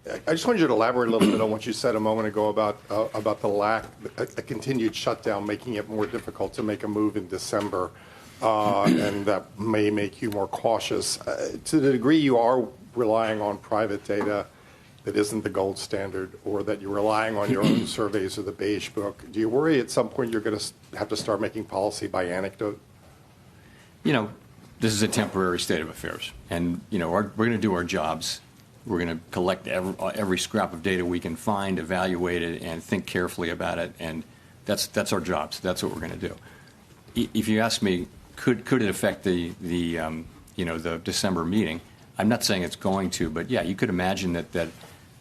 I just wanted you to elaborate a little bit on what you said a moment ago about a continued shutdown, making it more difficult to make a move in December, and that may make you more cautious. To the degree you are relying on private data that isn't the gold standard, or that you're relying on your own surveys or the Beige Book, do you worry at some point you're going to have to start making policy by anecdote? This is a temporary state of affairs, and we're going to do our jobs. We're going to collect every scrap of data we can find, evaluate it, and think carefully about it. And that's our jobs. That's what we're going to do. If you ask me, could it affect the December meeting? I'm not saying it's going to, but yeah, you could imagine that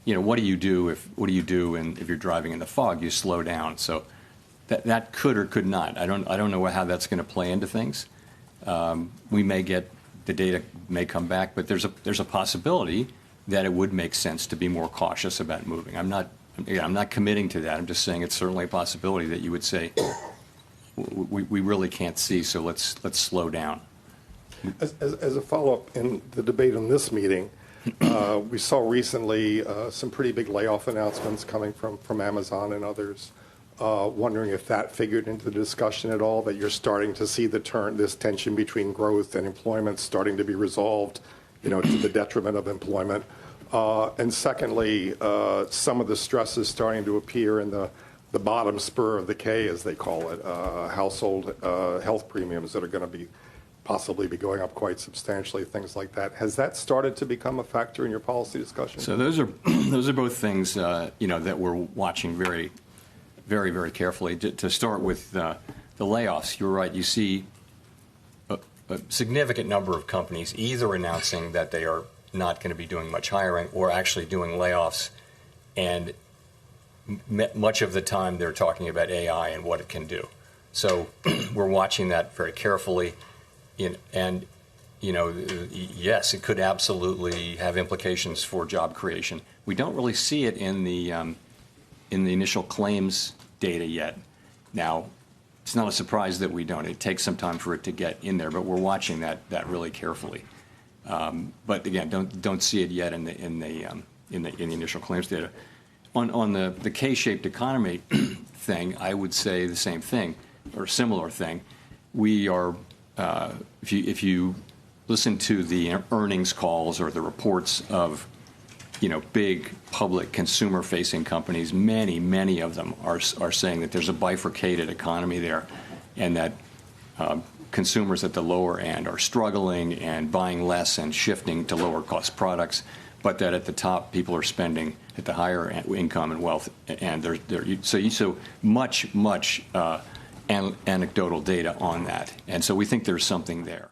what do you do if you're driving in the fog? You slow down. So that could or could not. I don't know how that's going to play into things. We may get the data may come back, but there's a possibility that it would make sense to be more cautious about moving. I'm not committing to that. I'm just saying it's certainly a possibility that you would say we really can't see, so let's slow down. As a follow-up in the debate on this meeting, we saw recently some pretty big layoff announcements coming from Amazon and others. Wondering if that figured into the discussion at all, that you're starting to see this tension between growth and employment starting to be resolved, to the detriment of employment. And secondly, some of the stress is starting to appear in the bottom spur of the K, as they call it, household health premiums that are going to possibly be going up quite substantially, things like that. Has that started to become a factor in your policy discussion? So those are both things that we're watching very, very, very carefully. To start with the layoffs, you're right. You see a significant number of companies either announcing that they are not going to be doing much hiring or actually doing layoffs, and much of the time they're talking about AI and what it can do. So we're watching that very carefully, and yes, it could absolutely have implications for job creation. We don't really see it in the initial claims data yet. Now, it's not a surprise that we don't. It takes some time for it to get in there, but we're watching that really carefully. But again, don't see it yet in the initial claims data. On the K-shaped economy thing, I would say the same thing or similar thing. We are, if you listen to the earnings calls or the reports of big public consumer-facing companies, many of them are saying that there's a bifurcated economy there, and that consumers at the lower end are struggling and buying less and shifting to lower-cost products, but that at the top, people are spending at the higher income and wealth, and so much anecdotal data on that, and so we think there's something there.